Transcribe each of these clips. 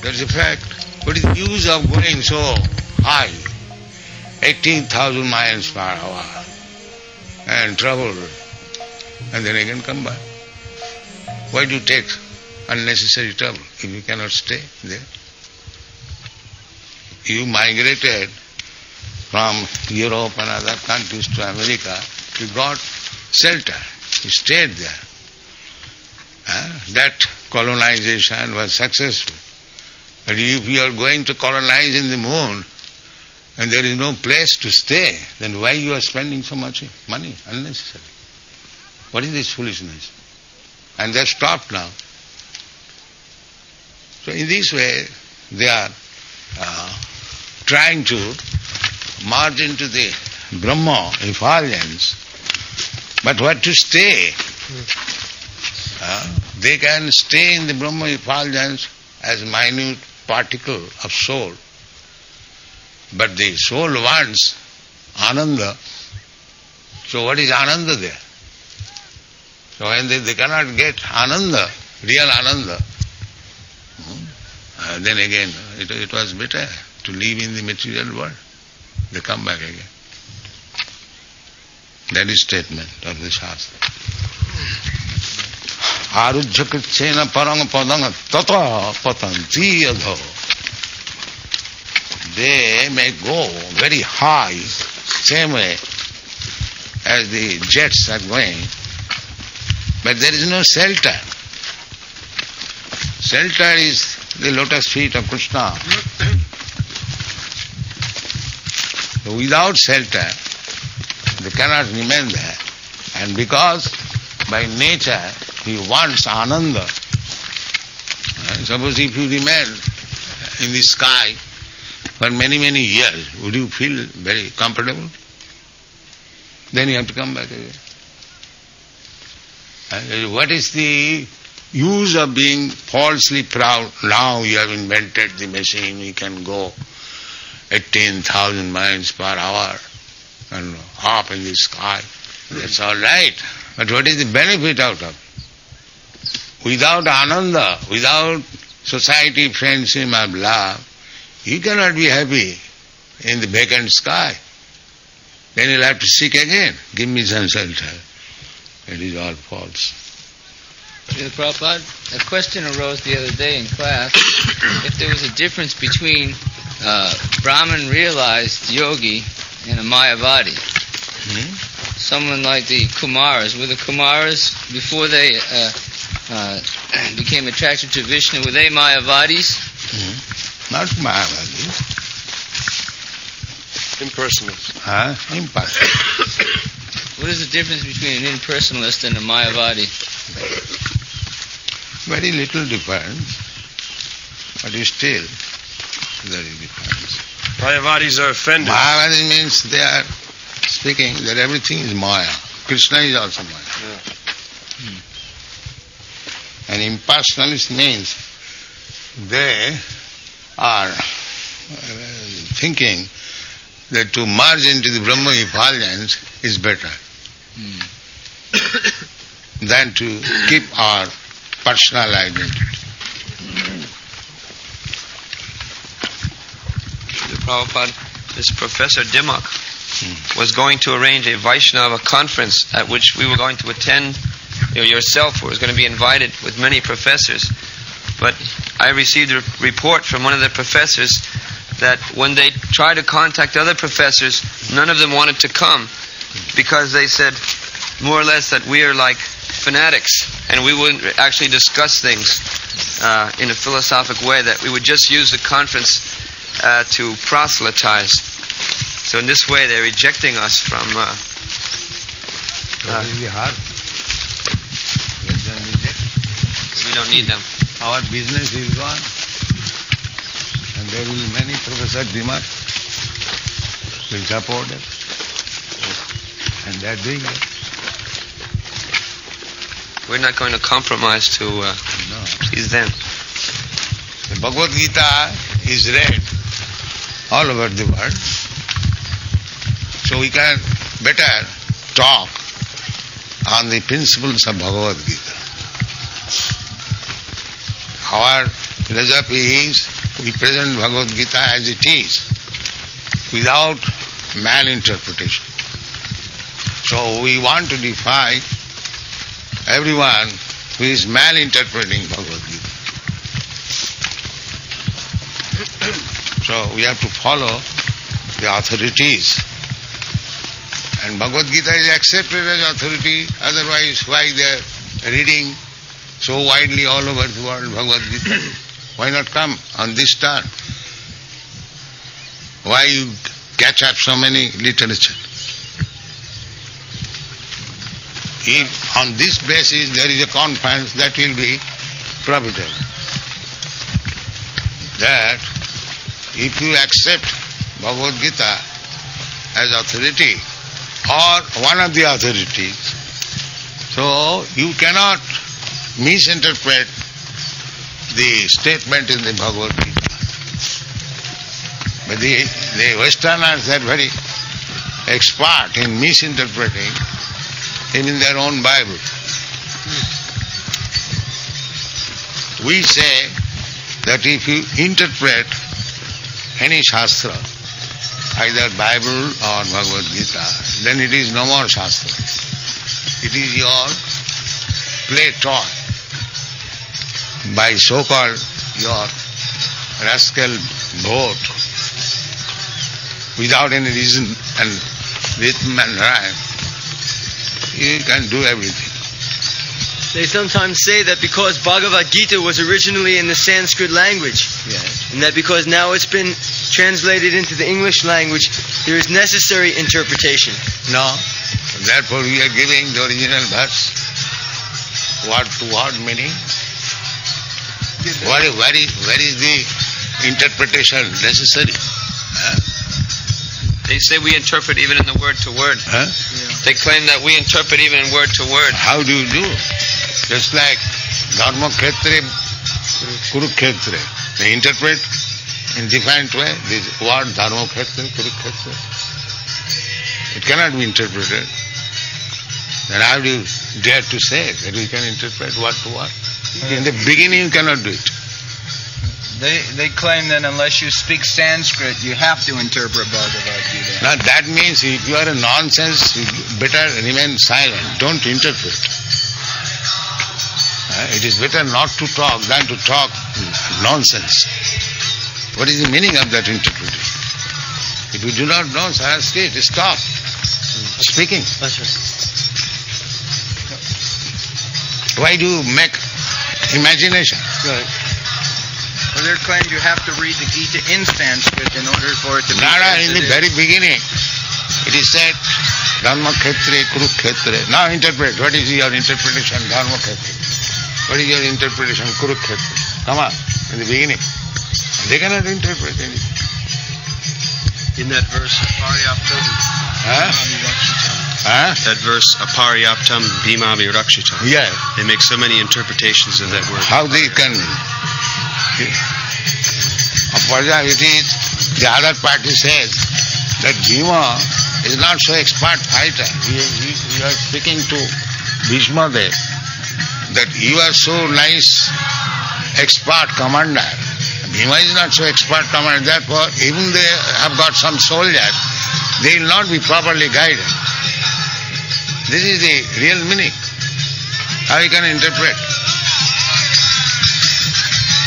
That's a fact. What is the use of going so high, 18,000 miles per hour, and travel, and then again come back? Why do you take unnecessary trouble if you cannot stay there? You migrated from Europe and other countries to America, you got shelter, you stayed there. That colonization was successful. But if you are going to colonize in the moon and there is no place to stay, then why you are spending so much money unnecessarily? What is this foolishness? And they have stopped now. So in this way, they are trying to merge into the Brahma effulgence. But what to stay? They can stay in the Brahma effulgence as a minute particle of soul. But the soul wants Ananda. So what is Ananda there? So when they cannot get Ananda, real Ananda, then again it was better to live in the material world. They come back again. That is statement of the Shastra. Arujya krichena parang padanga tata patanti adho. They may go very high, same way as the jets are going, but there is no shelter. Shelter is the lotus feet of Krishna. So without shelter, they cannot remain there. And because by nature he wants Ananda, suppose if you remain in the sky for many, many years, would you feel very comfortable? Then you have to come back again. What is the use of being falsely proud? Now you have invented the machine, you can go 18,000 miles per hour and up in the sky. That's all right. But what is the benefit out of it? Without Ananda, without society, friendship and love, you cannot be happy in the vacant sky. Then you'll have to seek again. Give me some shelter. It is all false. Prabhupada, a question arose the other day in class if there was a difference between Brahman realized yogi and a Mayavadi. Someone like the Kumaras. Were the Kumaras, before they became attracted to Vishnu, were they Mayavadis? Not Mayavadis. Impersonalists. Impersonalists. What is the difference between an impersonalist and a Mayavadi? Very little difference, but still there is difference. Mayavadis are offended. Mayavadi means they are speaking that everything is Maya. Krishna is also Maya. And impersonalist means they are thinking that to merge into the Brahma effulgence is better than to keep our personal identity. Prabhupada, this Professor Dimmock was going to arrange a Vaishnava conference at which we were going to attend. Yourself was going to be invited with many professors. But I received a report from one of the professors that when they tried to contact other professors, none of them wanted to come because they said more or less that we are like fanatics and we wouldn't actually discuss things in a philosophic way, that we would just use the conference to proselytize. So in this way they're rejecting us from... we don't need them. Our business is gone. And there will be many Professor Dimmock will support it. And they are doing it. We're not going to compromise to please them. The Bhagavad Gita is read all over the world. So we can better talk on the principles of Bhagavad Gita. Our Philosophy is, we present Bhagavad Gita as it is, without malinterpretation. So we want to defy everyone who is malinterpreting Bhagavad Gita. So we have to follow the authorities. And Bhagavad Gita is accepted as authority, otherwise why they are reading so widely all over the world Bhagavad Gita? Why not come on this turn? Why you catch up so many literature? If on this basis there is a conference, that will be profitable. That if you accept Bhagavad Gita as authority or one of the authorities, so you cannot misinterpret the statement in the Bhagavad Gita. But the Westerners are very expert in misinterpreting even their own Bible. We say that if you interpret any Shastra, either Bible or Bhagavad Gita, then it is no more Shastra. It is your play toy by so-called your rascal vote without any reason and rhythm and rhyme. You can do everything. They sometimes say that because Bhagavad Gita was originally in the Sanskrit language, Yes. and that because now it's been translated into the English language, there is necessary interpretation. No. Therefore we are giving the original verse, word to word meaning. Where is the interpretation necessary? They say we interpret even in the word to word. Huh? They claim that we interpret even in word to word. How do you do? Just like Dharma Khetre, Kurukshetra. They interpret in different way this word Dharma Khetre, Kurukshetra. It cannot be interpreted. Then how do you dare to say that we can interpret word to word? In the beginning you cannot do it. They claim that unless you speak Sanskrit, you have to interpret Bhagavad Gita. Now that means if you are a nonsense, you better remain silent. Don't interpret. It is better not to talk than to talk nonsense. What is the meaning of that interpretation? If you do not know Sanskrit, stop speaking. That's right. Why do you make imagination? Right. Well, they're claiming you have to read the Gita in Sanskrit in order for it to be In the very beginning, it is said, Dharma Khetre, Kurukshetra. Now interpret. What is your interpretation? Dharma Khetre. What is your interpretation? Kurukshetra. Come on, in the beginning. They cannot interpret anything. In that verse, Aparyaptam, that verse, Aparyaptam Bhima Virakshitam. Yeah. They make so many interpretations of that word. How they can... It is, the other party says that Bhima is not so expert fighter. We are speaking to Bhishma there, that you are so nice expert commander. Bhima is not so expert commander, therefore even they have got some soldiers, they will not be properly guided. This is the real meaning. How you can interpret?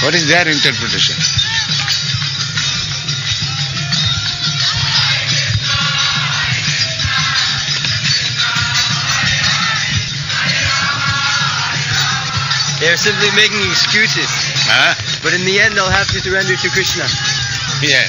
What is their interpretation? They are simply making excuses. But in the end, they'll have to surrender to Krishna. Yeah.